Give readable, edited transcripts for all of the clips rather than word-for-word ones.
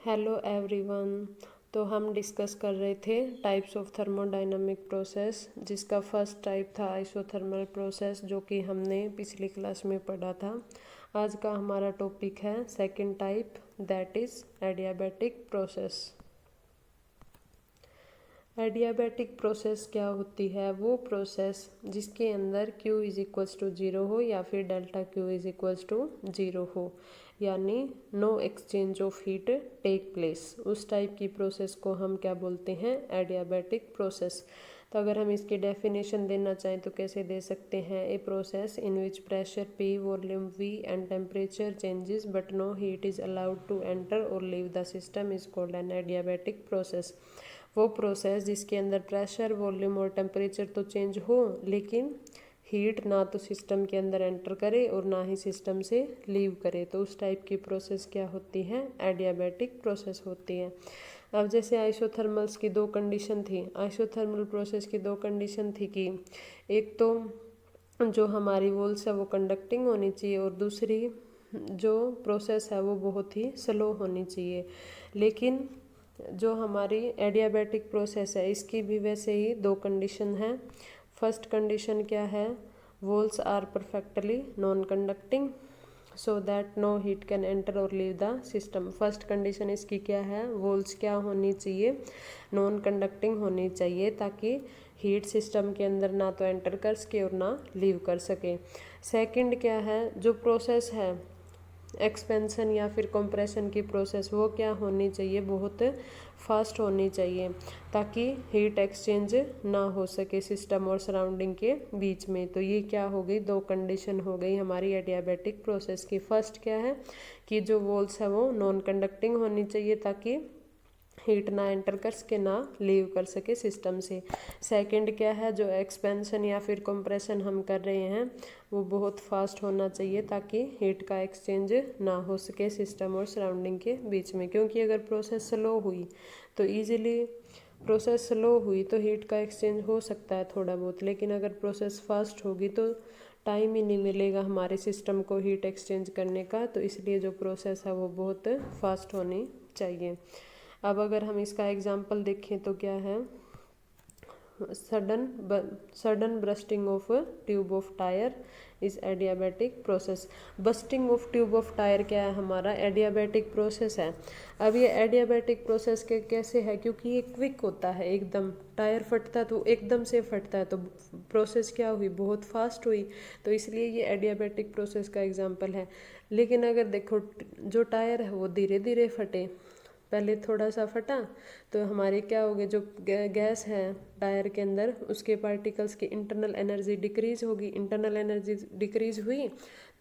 Hello everyone. तो हम discuss कर रहे थे टाइप्स ऑफ थर्मोडाइनमिक प्रोसेस, जिसका फर्स्ट टाइप था आइसोथर्मल प्रोसेस, जो कि हमने पिछली क्लास में पढ़ा था। आज का हमारा टॉपिक है second type, that is adiabatic process. Adiabatic process क्या होती है? वो प्रोसेस जिसके अंदर Q is equals to zero हो या फिर delta Q is equals to zero हो, यानी no exchange of heat take place. उस टाइप की प्रोसेस को हम क्या बोलते हैं? Adiabatic process. तो अगर हम इसकी डेफिनेशन देना चाहें तो कैसे दे सकते हैं? A process in which pressure P, volume V and temperature changes but no heat is allowed to enter or leave the system is called an adiabatic process. वो प्रोसेस जिसके अंदर प्रेशर, वॉल्यूम और टेम्परेचर तो change हो, लेकिन heat ना तो system के अंदर एंटर करे और ना ही सिस्टम से लीव करे, तो उस टाइप की प्रोसेस क्या होती है? एडियाबैटिक प्रोसेस होती है। अब जैसे आइसोथर्मल्स की दो कंडीशन थी, आइसोथर्मल प्रोसेस की दो कंडीशन थी कि एक तो जो हमारी वॉल्स है वो कंडक्टिंग होनी चाहिए और दूसरी जो प्रोसेस है वो बहुत ही स्लो होनी चाहिए। लेकिन जो हमारी एडियाबैटिक प्रोसेस है इसकी भी वैसे ही दो कंडीशन है। फर्स्ट कंडीशन क्या है? Walls are perfectly non conducting so that no heat can enter or leave the system. First condition इसकी क्या है? वॉल्स क्या होनी चाहिए? नॉन कंडक्टिंग होनी चाहिए, ताकि हीट सिस्टम के अंदर ना तो एंटर कर सके और ना लीव कर सके। सेकंड क्या है? जो प्रोसेस है एक्सपेंशन या फिर कंप्रेशन की प्रोसेस, वो क्या होनी चाहिए? बहुत फास्ट होनी चाहिए, ताकि हीट एक्सचेंज ना हो सके सिस्टम और सराउंडिंग के बीच में। तो ये क्या हो गई? दो कंडीशन हो गई हमारी एडियाबैटिक प्रोसेस की। फर्स्ट क्या है कि जो वॉल्स है वो नॉन कंडक्टिंग होनी चाहिए, ताकि हीट ना एंटर कर सके ना लीव कर सके सिस्टम से। सेकंड क्या है? जो एक्सपेंशन या फिर कंप्रेशन हम कर रहे हैं वो बहुत फास्ट होना चाहिए, ताकि हीट का एक्सचेंज ना हो सके सिस्टम और सराउंडिंग के बीच में। क्योंकि अगर प्रोसेस स्लो हुई तो ईजिली प्रोसेस स्लो हुई तो हीट का एक्सचेंज हो सकता है थोड़ा बहुत, लेकिन अगर प्रोसेस फास्ट होगी तो टाइम ही नहीं मिलेगा हमारे सिस्टम को हीट एक्सचेंज करने का। तो इसलिए जो प्रोसेस है वो बहुत फास्ट होनी चाहिए। अब अगर हम इसका एग्जांपल देखें तो क्या है? Sudden bursting of tube of tyre is adiabatic process. Bursting of tube of tyre क्या है? हमारा एडियाबैटिक प्रोसेस है। अब ये एडियाबैटिक प्रोसेस के कैसे है? क्योंकि ये क्विक होता है, एकदम टायर फटता है तो एकदम से फटता है, तो प्रोसेस क्या हुई? बहुत फास्ट हुई, तो इसलिए ये एडियाबैटिक प्रोसेस का एग्जाम्पल है। लेकिन अगर देखो जो टायर है वो धीरे धीरे फटे, पहले थोड़ा सा फटा तो हमारे क्या हो गए? जो गैस है टायर के अंदर, उसके पार्टिकल्स की इंटरनल एनर्जी डिक्रीज होगी। इंटरनल एनर्जी डिक्रीज हुई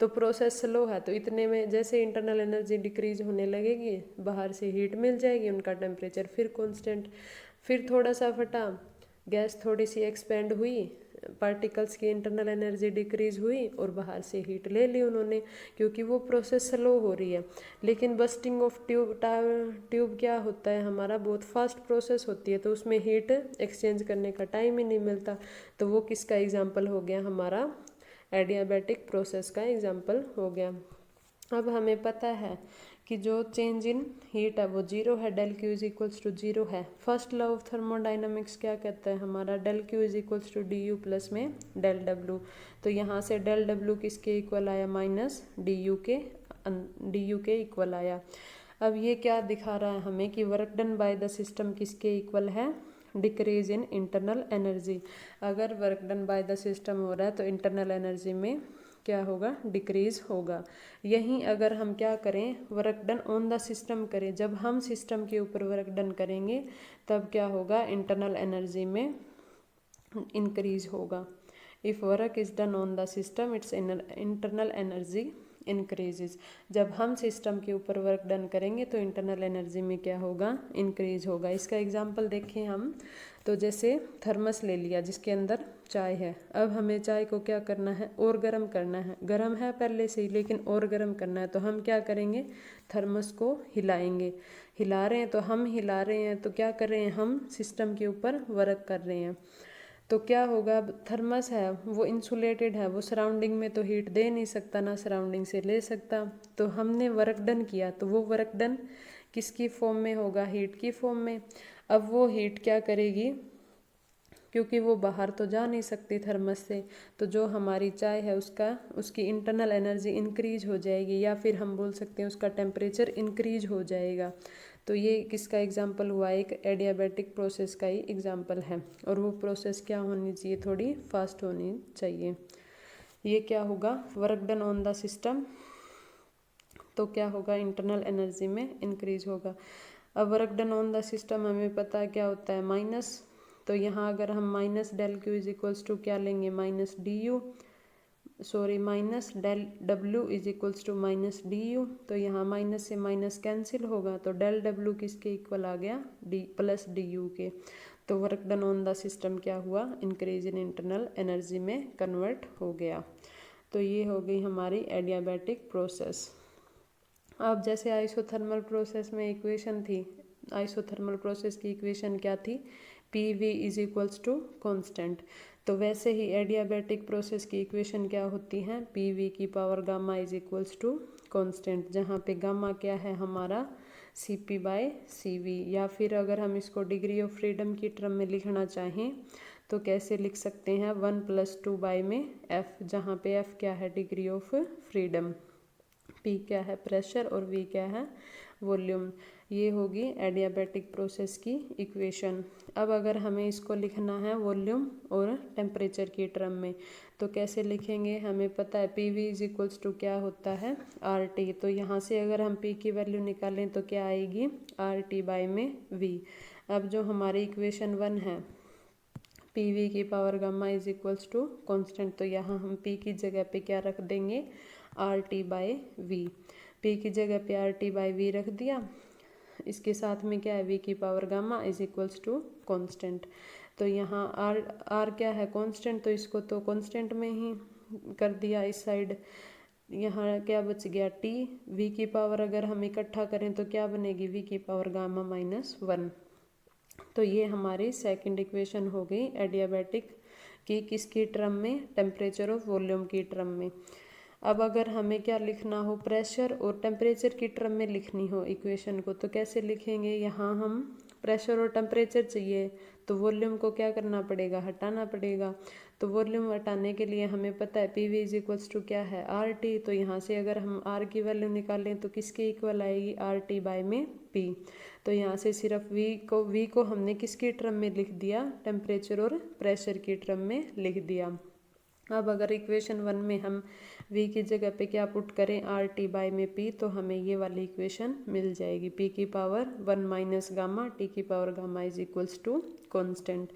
तो प्रोसेस स्लो है, तो इतने में जैसे इंटरनल एनर्जी डिक्रीज होने लगेगी, बाहर से हीट मिल जाएगी, उनका टेम्परेचर फिर कांस्टेंट। फिर थोड़ा सा फटा, गैस थोड़ी सी एक्सपेंड हुई, पार्टिकल्स की इंटरनल एनर्जी डिक्रीज हुई और बाहर से हीट ले ली उन्होंने, क्योंकि वो प्रोसेस स्लो हो रही है। लेकिन बस्टिंग ऑफ ट्यूब क्या होता है? हमारा बहुत फास्ट प्रोसेस होती है, तो उसमें हीट एक्सचेंज करने का टाइम ही नहीं मिलता। तो वो किसका एग्जाम्पल हो गया? हमारा एडियाबैटिक प्रोसेस का एग्जाम्पल हो गया। अब हमें पता है कि जो चेंज इन हीट है वो जीरो है, del Q is equals to zero है। फर्स्ट लॉ ऑफ थर्मोडाइनमिक्स क्या कहता है? हमारा del Q is equals to D U plus में डेल डब्ल्यू। तो यहाँ से डेल डब्ल्यू किसके इक्वल आया? माइनस डी यू के इक्वल आया। अब ये क्या दिखा रहा है हमें कि work done by the system किसके इक्वल है? Decrease in internal energy. अगर work done by the system हो रहा है तो इंटरनल एनर्जी में क्या होगा? डिक्रीज होगा। यहीं अगर हम क्या करें? Work done on the system करें, जब हम सिस्टम के ऊपर वर्क डन करेंगे तब क्या होगा? इंटरनल एनर्जी में इंक्रीज होगा। If work is done on the system it's internal energy increases. जब हम सिस्टम के ऊपर वर्क डन करेंगे तो इंटरनल एनर्जी में क्या होगा? इंक्रीज होगा। इसका एग्जांपल देखें हम तो जैसे थर्मस ले लिया जिसके अंदर चाय है। अब हमें चाय को क्या करना है? और गर्म करना है। गर्म है पहले से ही, लेकिन और गर्म करना है, तो हम क्या करेंगे? थर्मस को हिलाएंगे। हिला रहे हैं तो क्या कर रहे हैं? हम सिस्टम के ऊपर वर्क कर रहे हैं। तो क्या होगा, थर्मस है वो इंसुलेटेड है, वो सराउंडिंग में तो हीट दे नहीं सकता, ना सराउंडिंग से ले सकता। तो हमने वर्क डन किया, तो वो वर्क डन किसकी फॉर्म में होगा, हीट की फॉर्म में। अब वो हीट क्या करेगी, क्योंकि वो बाहर तो जा नहीं सकती थर्मस से, तो जो हमारी चाय है उसकी इंटरनल एनर्जी इंक्रीज हो जाएगी, या फिर हम बोल सकते हैं उसका टेम्परेचर इंक्रीज हो जाएगा। तो ये किसका एग्जाम्पल हुआ, एक एडियाबैटिक प्रोसेस का ही एग्जाम्पल है। और वो प्रोसेस क्या होनी चाहिए, थोड़ी फास्ट होनी चाहिए। ये क्या होगा, work done on the system, तो क्या होगा, इंटरनल एनर्जी में इंक्रीज होगा। अब work done on the system हमें पता है क्या होता है, माइनस। तो यहाँ अगर हम minus del Q is equals to क्या लेंगे, minus D U, sorry minus del W is equals to minus D U. तो यहाँ माइनस से माइनस कैंसिल होगा, तो डेल डब्ल्यू किसके इक्वल आ गया, डी प्लस डी यू के। तो work done on the system क्या हुआ, इंक्रीज इन इंटरनल एनर्जी में कन्वर्ट हो गया। तो ये हो गई हमारी एडियाबैटिक प्रोसेस। अब जैसे आइसोथर्मल प्रोसेस में इक्वेशन थी, आइसोथर्मल प्रोसेस की इक्वेशन क्या थी, P V is equals to constant. तो वैसे ही एडियाबैटिक प्रोसेस की इक्वेशन क्या होती है, पी वी की power gamma is equals to constant, जहाँ पे गामा क्या है हमारा C P by C V. या फिर अगर हम इसको डिग्री ऑफ फ्रीडम की टर्म में लिखना चाहें तो कैसे लिख सकते हैं, 1+2 बाई में एफ, जहाँ पे एफ क्या है, डिग्री ऑफ फ्रीडम, पी क्या है प्रेशर, और वी क्या है वॉल्यूम। ये होगी एडियाबैटिक प्रोसेस की इक्वेशन। अब अगर हमें इसको लिखना है वॉल्यूम और टेम्परेचर की टर्म में, तो कैसे लिखेंगे, हमें पता है P V is equals to क्या होता है, आर टी। तो यहाँ से अगर हम पी की वैल्यू निकालें तो क्या आएगी, आर टी बाई में वी। अब जो हमारी इक्वेशन 1 है, पी वी की power gamma is equals to constant, तो यहाँ हम पी की जगह पे क्या रख देंगे, R T by V. P की जगह पे आर टी बाई वी रख दिया, इसके साथ में क्या है, वी की power gamma is equals to constant. तो यहाँ आर क्या है कॉन्स्टेंट, तो इसको तो कॉन्स्टेंट में ही कर दिया इस साइड। यहाँ क्या बच गया टी, वी की पावर अगर हम इकट्ठा करें तो क्या बनेगी, वी की पावर गामा -1। तो ये हमारी सेकंड इक्वेशन हो गई एडियाबैटिक की, किसकी टर्म में, टेम्परेचर और वॉल्यूम की टर्म में। अब अगर हमें क्या लिखना हो, प्रेशर और टेम्परेचर की टर्म में लिखनी हो इक्वेशन को, तो कैसे लिखेंगे, यहाँ हम प्रेशर और टेम्परेचर चाहिए, तो वॉल्यूम को क्या करना पड़ेगा, हटाना पड़ेगा। तो वॉल्यूम हटाने के लिए हमें पता है P V is equals to क्या है, आर टी। तो यहाँ से अगर हम आर की वैल्यू निकालें तो किसके इक्वल आएगी, आर टी बाई में पी। तो यहाँ से सिर्फ वी को हमने किसकी टर्म में लिख दिया, टेम्परेचर और प्रेशर की टर्म में लिख दिया। अब अगर इक्वेशन 1 में हम v की जगह पे क्या पुट करें, आर टी बाई में p, तो हमें ये वाली इक्वेशन मिल जाएगी, p की पावर 1 माइनस गामा, t की power gamma is equals to constant.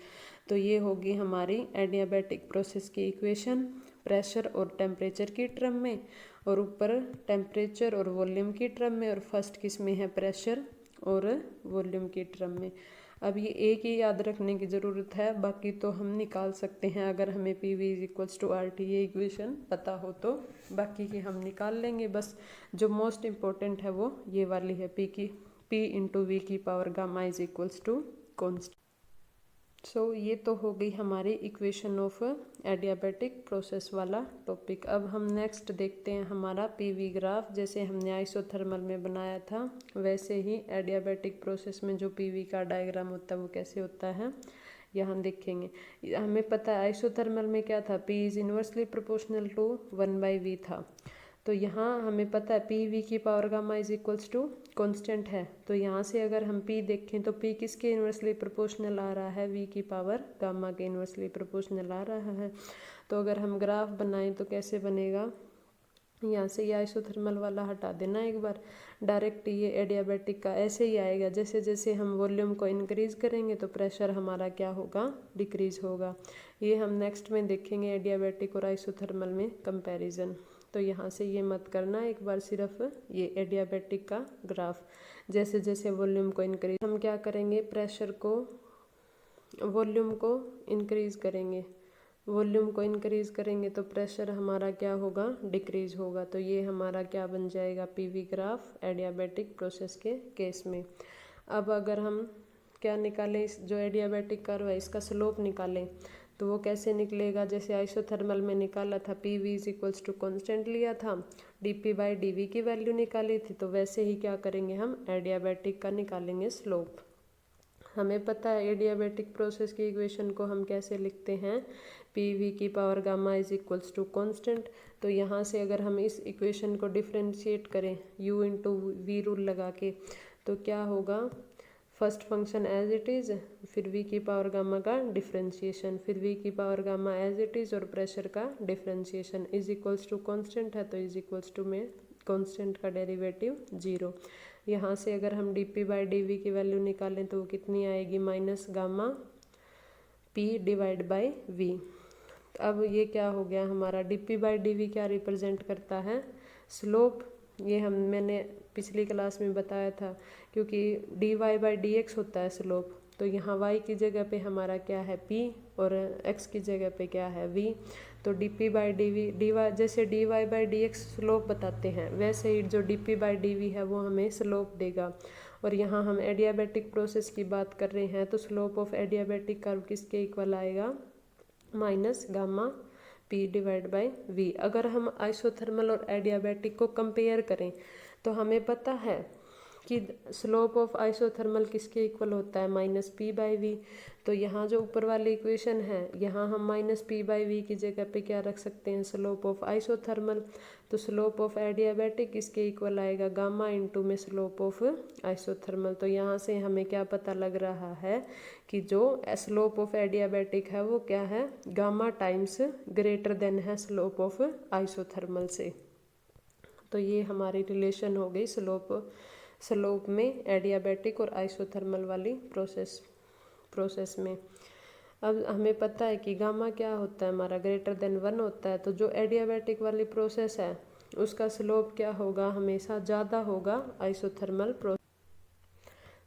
तो ये होगी हमारी एडियाबैटिक प्रोसेस की इक्वेशन, प्रेशर और टेम्परेचर की टर्म में, और ऊपर टेम्परेचर और वॉल्यूम की टर्म में, और फर्स्ट किस में है, प्रेशर और वॉल्यूम की टर्म में। अब ये एक ही याद रखने की ज़रूरत है, बाकी तो हम निकाल सकते हैं अगर हमें P V is equals to R T ये इक्वेशन पता हो तो, बाकी की हम निकाल लेंगे। बस जो मोस्ट इम्पोर्टेंट है वो ये वाली है, पी इंटू वी की power gamma is equals to constant. So ये तो हो गई हमारी इक्वेशन ऑफ एडियाबैटिक प्रोसेस वाला टॉपिक। अब हम नेक्स्ट देखते हैं हमारा पीवी ग्राफ। जैसे हमने आइसोथर्मल में बनाया था वैसे ही एडियाबैटिक प्रोसेस में जो पीवी का डायग्राम होता है वो कैसे होता है यहाँ देखेंगे। हमें पता है आइसोथर्मल में क्या था, P is inversely proportional to 1/v था। तो यहाँ हमें पता है पी वी की power gamma is equals to constant है। तो यहाँ से अगर हम पी देखें तो पी किसके इन्वर्सली प्रोपोर्शनल आ रहा है, वी की पावर गामा के इन्वर्सली प्रोपोर्शनल आ रहा है। तो अगर हम ग्राफ बनाएं तो कैसे बनेगा, यहाँ से ये आइसोथर्मल वाला हटा देना एक बार, डायरेक्ट ये एडियाबैटिक का ऐसे ही आएगा। जैसे जैसे हम वॉल्यूम को इंक्रीज करेंगे तो प्रेशर हमारा क्या होगा, डिक्रीज होगा। ये हम नेक्स्ट में देखेंगे एडियाबैटिक और आइसोथर्मल में कंपैरिजन। तो यहाँ से ये मत करना एक बार, सिर्फ ये एडियाबैटिक का ग्राफ। जैसे जैसे वॉल्यूम को इंक्रीज, हम क्या करेंगे, प्रेशर को वॉल्यूम को इंक्रीज करेंगे, वॉल्यूम को इंक्रीज करेंगे तो प्रेशर हमारा क्या होगा, डिक्रीज होगा। तो ये हमारा क्या बन जाएगा, पीवी ग्राफ एडियाबैटिक प्रोसेस के केस में। अब अगर हम क्या निकालें, इस जो एडियाबैटिक कर्व है इसका स्लोप निकालें, तो तो वो कैसे निकलेगा, जैसे आइसोथर्मल में निकाला था P V is equals to constant लिया था, D P by D V की वैल्यू निकाली थी, तो वैसे ही क्या करेंगे हम एडियाबैटिक का निकालेंगे स्लोप। हमें पता है एडियाबैटिक प्रोसेस की इक्वेशन को हम कैसे लिखते हैं, पी वी की power gamma is equals to constant. तो यहाँ से अगर हम इस इक्वेशन को डिफ्रेंशिएट करें u इंटू वी रूल लगा के, तो क्या होगा, first function as it is, फिर v की पावर गामा का डिफ्रेंशिएशन, फिर v की power gamma as it is और प्रेशर का differentiation is equals to constant है, तो इज इक्वल्स टू में कॉन्स्टेंट का डेरिवेटिव 0। यहाँ से अगर हम D P by D V की वैल्यू निकालें तो वो कितनी आएगी, minus gamma p divide by v। अब ये क्या हो गया हमारा, D P by D V क्या रिप्रेजेंट करता है, स्लोप। ये मैंने पिछली क्लास में बताया था, क्योंकि D Y by D X होता है स्लोप, तो यहाँ y की जगह पे हमारा क्या है p और x की जगह पे क्या है v। तो D P by D V D Y, जैसे D Y by D X slope बताते हैं, वैसे ही जो D P by D V है वो हमें स्लोप देगा। और यहाँ हम एडियाबैटिक प्रोसेस की बात कर रहे हैं, तो स्लोप ऑफ एडियाबैटिक कर्व किसके इक्वल आएगा, minus gamma P divide by V. अगर हम आइसोथर्मल और एडियाबैटिक को कंपेयर करें तो हमें पता है कि स्लोप ऑफ आइसोथर्मल किसके इक्वल होता है, माइनस पी बाई वी। तो यहाँ जो ऊपर वाली इक्वेशन है, यहाँ हम माइनस पी बाई वी की जगह पे क्या रख सकते हैं, स्लोप ऑफ आइसोथर्मल। तो स्लोप ऑफ एडियाबैटिक किसके इक्वल आएगा, गामा इंटू में स्लोप ऑफ आइसोथर्मल। तो यहाँ से हमें क्या पता लग रहा है कि जो स्लोप ऑफ एडियाबैटिक है वो क्या है, गामा टाइम्स ग्रेटर देन है स्लोप ऑफ आइसोथर्मल से। तो ये हमारी रिलेशन हो गई स्लोप में एडियाबैटिक और आइसोथर्मल वाली प्रोसेस में। अब हमें पता है कि गामा क्या होता है हमारा, ग्रेटर देन 1 होता है। तो जो एडियाबैटिक वाली प्रोसेस है उसका स्लोप क्या होगा, हमेशा ज़्यादा होगा isothermal process.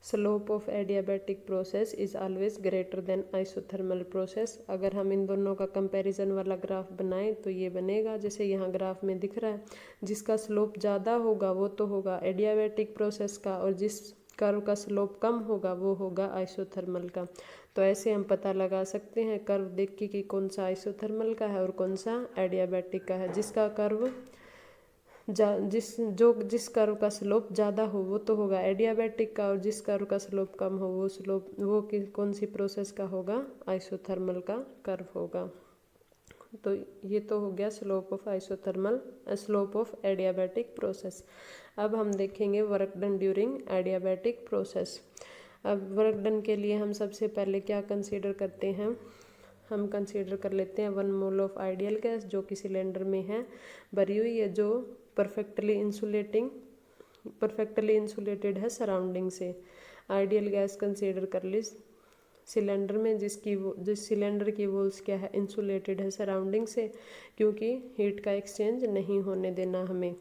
Slope of adiabatic process is always greater than isothermal process. अगर हम इन दोनों का कंपैरिजन वाला ग्राफ बनाएं तो ये बनेगा, जैसे यहाँ ग्राफ में दिख रहा है, जिसका स्लोप ज़्यादा होगा वो तो होगा एडियाबैटिक प्रोसेस का, और जिस कर्व का स्लोप कम होगा वो होगा आइसोथर्मल का। तो ऐसे हम पता लगा सकते हैं कर्व देख के कि कौन सा आइसोथर्मल का है और कौन सा एडियाबैटिक का है। जिसका कर्व जिस कर्व का स्लोप ज़्यादा हो वो तो होगा एडियाबैटिक का, और जिस कर्व का स्लोप कम हो वो कौन सी प्रोसेस का होगा, आइसोथर्मल का कर्व होगा। तो ये तो हो गया slope of isothermal, slope of adiabatic process. अब हम देखेंगे work done during adiabatic process. अब वर्क डन के लिए हम सबसे पहले क्या कंसीडर करते हैं, हम कंसीडर कर लेते हैं 1 मोल ऑफ आइडियल गैस जो कि सिलेंडर में है भरी हुई है, जो परफेक्टली इंसुलेटेड है सराउंडिंग से। आइडियल गैस कंसीडर कर ली सिलेंडर में, जिस सिलेंडर की वॉल्स क्या है, इंसुलेटेड है सराउंडिंग से, क्योंकि हीट का एक्सचेंज नहीं होने देना हमें।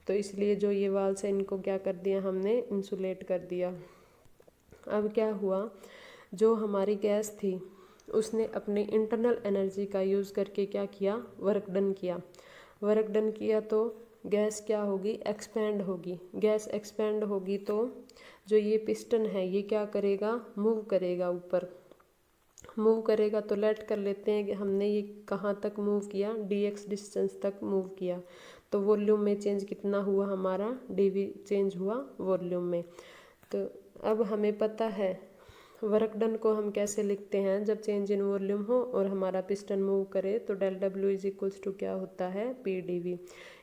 तो इसलिए जो ये वाल्स है इनको क्या कर दिया हमने, इंसुलेट कर दिया। अब क्या हुआ, जो हमारी गैस थी उसने अपनी इंटरनल एनर्जी का यूज़ करके क्या किया, वर्क डन किया। तो गैस क्या होगी, एक्सपैंड होगी। गैस एक्सपैंड होगी तो जो ये पिस्टन है ये क्या करेगा, मूव करेगा, ऊपर मूव करेगा। तो लेट कर लेते हैं कि हमने ये कहाँ तक मूव किया, dx डिस्टेंस तक मूव किया। तो वॉल्यूम में चेंज कितना हुआ हमारा, dv चेंज हुआ वॉल्यूम में। तो अब हमें पता है वर्क डन को हम कैसे लिखते हैं, जब चेंज इन वॉल्यूम हो और हमारा पिस्टन मूव करे तो del W is equals to क्या होता है, पी डी वी।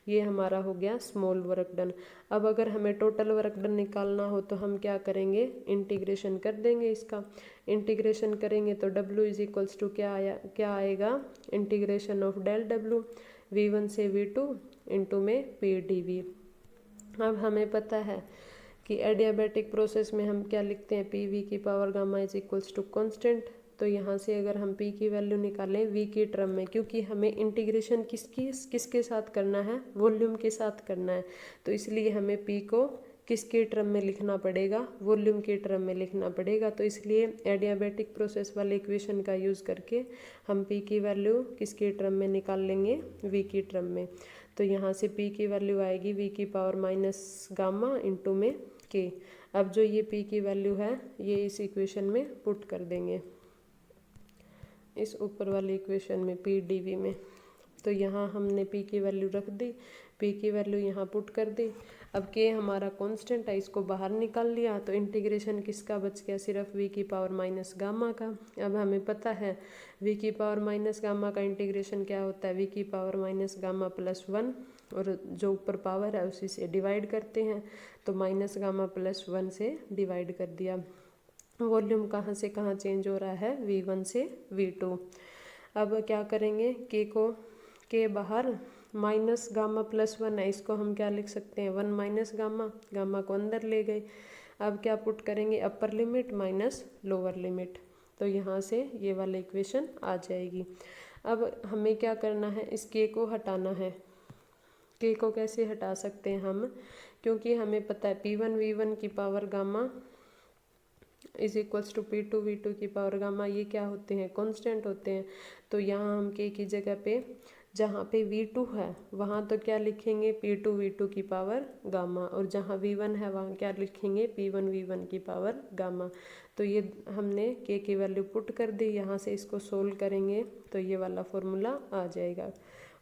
ये हमारा हो गया स्मॉल वर्क डन। अब अगर हमें टोटल वर्क डन निकालना हो तो हम क्या करेंगे, इंटीग्रेशन कर देंगे। इसका इंटीग्रेशन करेंगे तो डब्ल्यू इज इक्वल्स टू क्या आएगा, integration of del W V1 से V2 इंटू में पी डी वी। अब हमें पता है कि एडियाबैटिक प्रोसेस में हम क्या लिखते हैं, पी वी की power gamma is equals to constant. तो यहाँ से अगर हम p की वैल्यू निकालें v की टर्म में, क्योंकि हमें इंटीग्रेशन किसके साथ करना है, वॉल्यूम के साथ करना है, तो इसलिए हमें p को किसके टर्म में लिखना पड़ेगा, वॉल्यूम के टर्म में लिखना पड़ेगा। तो इसलिए एडियाबैटिक प्रोसेस वाले इक्वेशन का यूज़ करके हम p की वैल्यू किसके टर्म में निकाल लेंगे, v की टर्म में। तो यहाँ से p की वैल्यू आएगी v की पावर माइनस गामा इंटू में k। अब जो ये p की वैल्यू है ये इस इक्वेशन में पुट कर देंगे। इस ऊपर वाली इक्वेशन में पी डी वी में। तो यहाँ हमने पी की वैल्यू रख दी, पी की वैल्यू यहाँ पुट कर दी। अब के हमारा कांस्टेंट है, इसको बाहर निकाल लिया तो इंटीग्रेशन किसका बच गया, सिर्फ वी की पावर माइनस गामा का। अब हमें पता है वी की पावर माइनस गामा का इंटीग्रेशन क्या होता है, वी की पावर माइनस गामा प्लस 1, और जो ऊपर पावर है उसी से डिवाइड करते हैं, तो माइनस गामा प्लस 1 से डिवाइड कर दिया। वॉल्यूम कहाँ से कहाँ चेंज हो रहा है, V1 से V2। अब क्या करेंगे, के को के बाहर माइनस गामा प्लस 1 है, इसको हम क्या लिख सकते हैं, 1 माइनस गामा, गामा को अंदर ले गए। अब क्या पुट करेंगे, upper limit minus lower limit, तो यहाँ से ये वाला इक्वेशन आ जाएगी। अब हमें क्या करना है, इस के को हटाना है। के को कैसे हटा सकते हैं हम, क्योंकि हमें पता है P1 V1 की power gamma is equals to P2 V2 की पावर गामा, ये क्या होते हैं, कांस्टेंट होते हैं। तो यहाँ हम के की जगह पे जहाँ पे V2 है वहाँ तो क्या लिखेंगे, P2 V2 की पावर गामा, और जहाँ V1 है वहाँ क्या लिखेंगे, P1 V1 की पावर गामा। तो ये हमने के की वैल्यू पुट कर दी, यहाँ से इसको सोल्व करेंगे तो ये वाला फॉर्मूला आ जाएगा,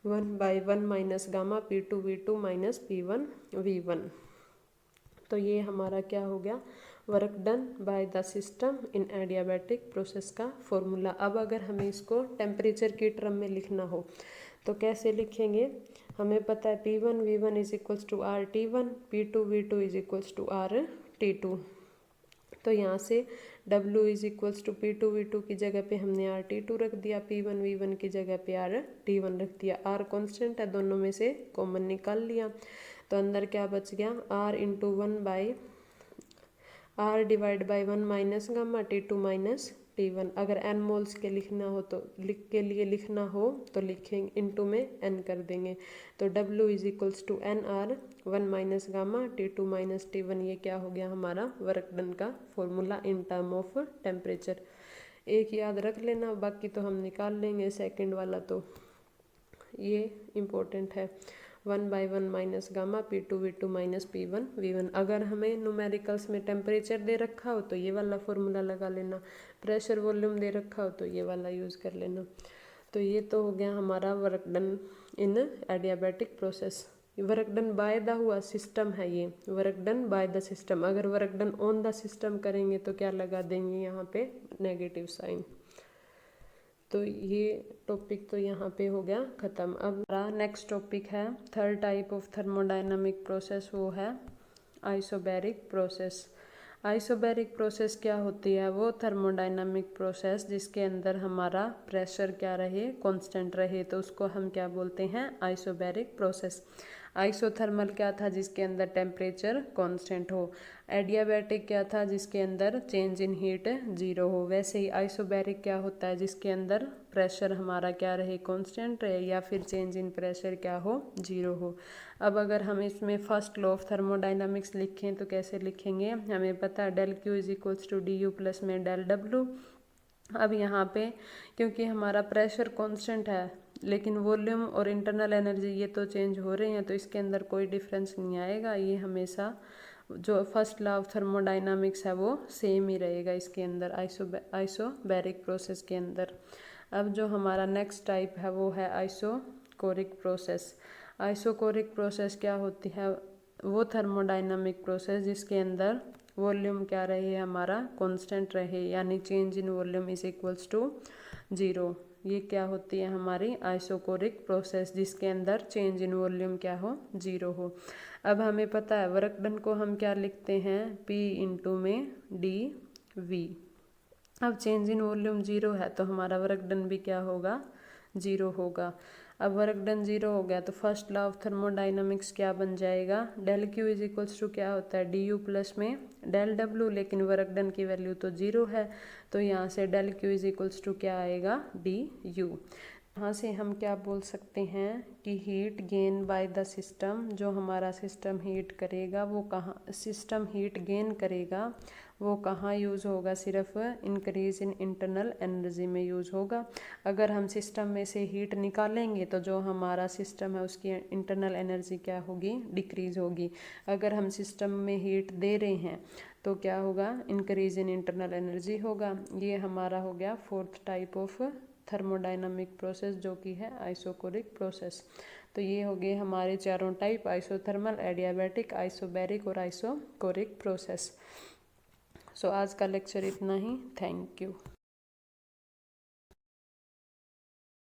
1/1 minus gamma P2 V2 minus P1 V1। तो ये हमारा क्या हो गया, work done by the system in adiabatic process का फॉर्मूला। अब अगर हमें इसको टेम्परेचर की टर्म में लिखना हो तो कैसे लिखेंगे, हमें पता है P1 V1 is equals to R T1, P2 V2 is equals to R T2। तो यहाँ से W is equals to P2 V2 की जगह पे हमने आर T2 रख दिया, P1 V1 की जगह पे आर T1 रख दिया। आर कॉन्स्टेंट है, दोनों में से कॉमन निकाल लिया, तो अंदर क्या बच गया, R into 1 by R divide by 1 minus gamma T2 minus T1। अगर n मोल्स के लिखना हो तो लिखना हो तो लिखेंगे, इनटू में n कर देंगे, तो W is equals to N R 1 minus gamma T2 minus T1। ये क्या हो गया, हमारा वर्क डन का formula in term of temperature. एक याद रख लेना, बाकी तो हम निकाल लेंगे, सेकंड वाला तो ये इम्पोर्टेंट है, 1/1 minus gamma P2 V2 minus P1 V1। अगर हमें न्यूमेरिकल्स में टेम्परेचर दे रखा हो तो ये वाला फॉर्मूला लगा लेना, प्रेशर वॉल्यूम दे रखा हो तो ये वाला यूज़ कर लेना। तो ये तो हो गया हमारा work done in adiabatic process. Work done by the हुआ, सिस्टम है ये, work done by the system. अगर work done on the system करेंगे तो क्या लगा देंगे, यहाँ पे नेगेटिव साइन। तो ये टॉपिक तो यहाँ पे हो गया ख़त्म। अब हमारा नेक्स्ट टॉपिक है third type of thermodynamic process, वो है आइसोबैरिक प्रोसेस। आइसोबैरिक प्रोसेस क्या होती है, वो थर्मोडायनामिक प्रोसेस जिसके अंदर हमारा प्रेशर क्या रहे, कांस्टेंट रहे, तो उसको हम क्या बोलते हैं, आइसोबैरिक प्रोसेस। आइसोथर्मल क्या था, जिसके अंदर टेम्परेचर कांस्टेंट हो। एडियाबैटिक क्या था, जिसके अंदर चेंज इन हीट 0 हो। वैसे ही आइसोबैरिक क्या होता है, जिसके अंदर प्रेशर हमारा क्या रहे, कांस्टेंट रहे, या फिर चेंज इन प्रेशर क्या हो, 0 हो। अब अगर हम इसमें फर्स्ट लॉ ऑफ थर्मोडायनामिक्स लिखें तो कैसे लिखेंगे, हमें पता है del Q is equals to D U plus में डेल डब्ल्यू। अब यहाँ पे क्योंकि हमारा प्रेशर कांस्टेंट है लेकिन वॉल्यूम और इंटरनल एनर्जी ये तो चेंज हो रहे हैं, तो इसके अंदर कोई डिफरेंस नहीं आएगा। ये हमेशा जो फर्स्ट लॉ ऑफ थर्मोडायनामिक्स है वो सेम ही रहेगा इसके अंदर, आइसोबैरिक प्रोसेस के अंदर। अब जो हमारा नेक्स्ट टाइप है वो है आइसोकोरिक प्रोसेस। आइसोकोरिक प्रोसेस क्या होती है, वो थर्मोडायनामिक प्रोसेस जिसके अंदर वॉल्यूम क्या रहे, हमारा कांस्टेंट रहे, यानी change in volume is equals to 0। ये क्या होती है हमारी आइसोकोरिक प्रोसेस, जिसके अंदर चेंज इन वॉल्यूम क्या हो, 0 हो। अब हमें पता है वर्क डन को हम क्या लिखते हैं, P इंटू में dV। अब चेंज इन वॉल्यूम 0 है तो हमारा वर्क डन भी क्या होगा, 0 होगा। अब वर्क डन 0 हो गया तो फर्स्ट लॉ ऑफ थर्मोडायनामिक्स क्या बन जाएगा, del Q is equals to क्या होता है, डी यू प्लस में डेल डब्ल्यू, लेकिन वर्क डन की वैल्यू तो 0 है, तो यहाँ से del Q is equals to क्या आएगा, डी यू। यहाँ से हम क्या बोल सकते हैं कि heat gain by the system, जो हमारा सिस्टम हीट करेगा वो कहाँ, सिस्टम हीट गेन करेगा वो कहाँ यूज़ होगा, सिर्फ इंक्रीज इन इंटरनल एनर्जी में यूज़ होगा। अगर हम सिस्टम में से हीट निकालेंगे तो जो हमारा सिस्टम है उसकी इंटरनल एनर्जी क्या होगी, डिक्रीज होगी। अगर हम सिस्टम में हीट दे रहे हैं तो क्या होगा, इंक्रीज इन इंटरनल एनर्जी होगा। ये हमारा हो गया fourth type of thermodynamic process जो कि है आइसोकोरिक प्रोसेस। तो ये हो गए हमारे चारों टाइप, आइसोथर्मल, एडियाबैटिक, आइसोबैरिक और आइसोकोरिक प्रोसेस। सो आज का लेक्चर इतना ही। Thank you.